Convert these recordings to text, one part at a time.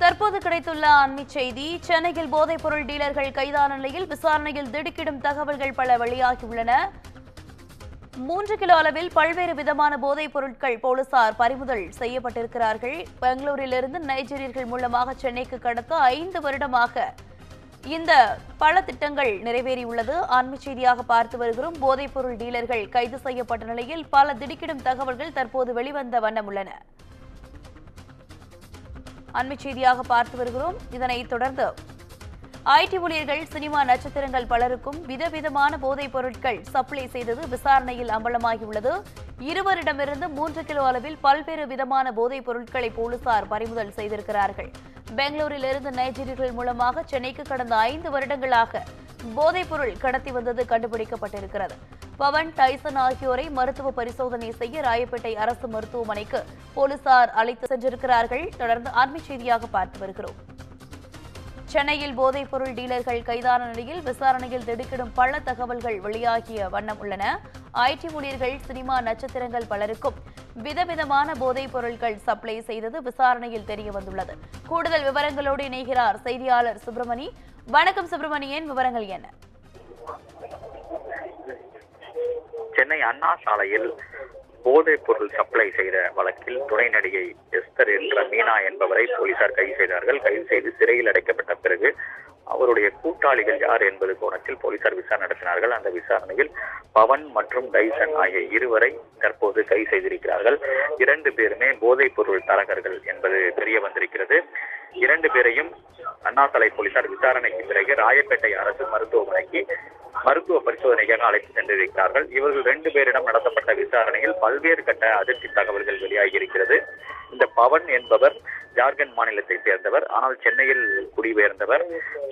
தற்போது கிடைத்துள்ள அண்மை செய்தி. சென்னையில் போதைப் பொருள் டீலர்கள் கைதான நிலையில் விசாரணையில் திடுக்கிடும் தகவல்கள் பல வெளியாகியுள்ளன. 3 கிலோ அளவில் பல்வேறு விதமான போதைப் பொருட்கள் போலீசார் பறிமுதல் செய்யப்பட்டிருக்கிறார்கள். பெங்களூரிலிருந்து நைஜீரியர்கள் மூலமாக சென்னைக்கு கடத்த 5 வருடமாக இந்த பல திட்டங்கள் நிறைவேறியுள்ளது. அண்மை செய்தியாக பார்த்து வருகிறோம். போதைப் பொருள் டீலர்கள் கைது செய்யப்பட்ட நிலையில் பல திடுக்கிடும் தகவல்கள் தற்போது வெளிவந்த வண்ணம் உள்ளன. அண்மை செய்தியாக பார்த்து வருகிறோம். இதனைத் தொடர்ந்து ஐடி ஊழியர்கள், சினிமா நட்சத்திரங்கள் பலருக்கும் விதவிதமான போதைப் பொருட்கள் சப்ளை செய்தது விசாரணையில் அம்பலமாகியுள்ளது. இருவரிடமிருந்து 3 கிலோ அளவில் பல்வேறு விதமான போதைப் பொருட்களை போலீசார் பறிமுதல் செய்திருக்கிறார்கள். பெங்களூரிலிருந்து நைஜீரியர்கள் மூலமாக சென்னைக்கு கடந்த 5 வருடங்களாக போதைப் பொருள் கடத்தி வந்தது கண்டுபிடிக்கப்பட்டிருக்கிறது. பவன், டைசன் ஆகியோரை மருத்துவ பரிசோதனை செய்ய ராயப்பேட்டை அரசு மருத்துவமனைக்கு போலீசார் அழைத்து சென்றிருக்கிறார்கள். தொடர்ந்து அண்மை செய்தியாக பார்த்து வருகிறோம். சென்னையில் போதைப் பொருள் டீலர்கள் கைதான நிலையில் விசாரணையில் திடுக்கிடும் பல தகவல்கள் வெளியாகிய வண்ணம் உள்ளன. ஐடி ஊழியர்கள், சினிமா நட்சத்திரங்கள் பலருக்கும் விதவிதமான போதைப் பொருட்கள் சப்ளை செய்தது விசாரணையில் தெரிய வந்துள்ளது. கூடுதல் விவரங்களோடு இணைகிறார் செய்தியாளர் சுப்பிரமணி. வணக்கம் சுப்பிரமணியன், விவரங்கள் என்ன? சென்னை அண்ணா சாலையில் போதைப் பொருள் சப்ளை செய்த வழக்கில் துணை நடிகை எஸ்தர் என்ற மீனா என்பவரை போலீசார் கைது செய்தார்கள். கைது செய்து சிறையில் அடைக்கப்பட்ட பிறகு அவருடைய கூட்டாளிகள் யார் என்பது கோணத்தில் போலீசார் விசாரணை நடத்தினார்கள். அந்த விசாரணையில் பவன் மற்றும் டைசன் ஆகிய இருவரை தற்போது கைது செய்திருக்கிறார்கள். 2 பேருமே போதைப் பொருள் தரகர்கள் என்பது தெரிய வந்திருக்கிறது. 2 பேரையும் அண்ணாசாலை போலீசார் விசாரணைக்கு பிறகு ராயப்பேட்டை அரசு மருத்துவமனைக்கு மருத்துவ பரிசோதனைக்காக அழைத்து சென்றிருக்கிறார்கள். இவர்கள் 2 பேரிடம் நடத்தப்பட்ட விசாரணையில் பல்வேறு கட்ட அதிர்ச்சி தகவல்கள் வெளியாகி இருக்கிறது. இந்த பவன் என்பவர் ஜார்க்கண்ட் மாநிலத்தை சேர்ந்தவர், ஆனால் சென்னையில் குடிபெயர்ந்தவர்.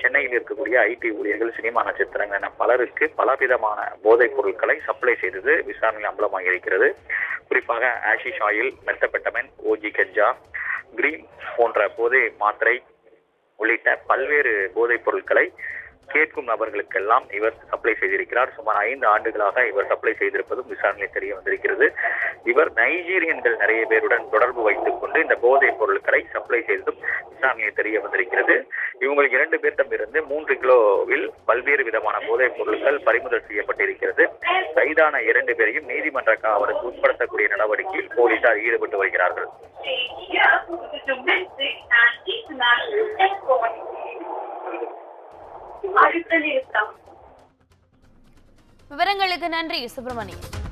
சென்னையில் இருக்கக்கூடிய ஐடி ஊழியர்கள், சினிமா நட்சத்திரங்கள் என பலருக்கு பலவிதமான போதைப் பொருட்களை சப்ளை செய்தது விசாரணையில் அம்பலமாக இருக்கிறது. குறிப்பாக ஆஷிஷ் ஆயில், மெத்தபெட்டமைன், ஓஜி கஞ்சா, கிரீன் போன்ற போதை மாத்திரை உள்ளிட்ட பல்வேறு போதைப் பொருட்களை கேட்கும் நபர்களுக்கெல்லாம் இவர் சப்ளை செய்திருக்கிறார். சுமார் 5 ஆண்டுகளாக இவர் சப்ளை செய்திருப்பதும் விசாரணையில் தெரிய வந்திருக்கிறது. இவர் நைஜீரியன்கள் நிறைய பேருடன் தொடர்பு வைத்துக் கொண்டு இந்த போதைப் பொருட்களை சப்ளை செய்ததும் விசாரணையில் தெரிய வந்திருக்கிறது. இவங்களுக்கு 2 பேரிடமிருந்து 3 கிலோவில் பல்வேறு விதமான போதைப் பொருட்கள் பறிமுதல் செய்யப்பட்டிருக்கிறது. கைதான 2 பேரையும் நீதிமன்ற காவலுக்கு உட்படுத்தக்கூடிய நடவடிக்கையில் போலீசார் ஈடுபட்டு வருகிறார்கள். விவரங்களுக்கு நன்றி சுப்பிரமணியன்.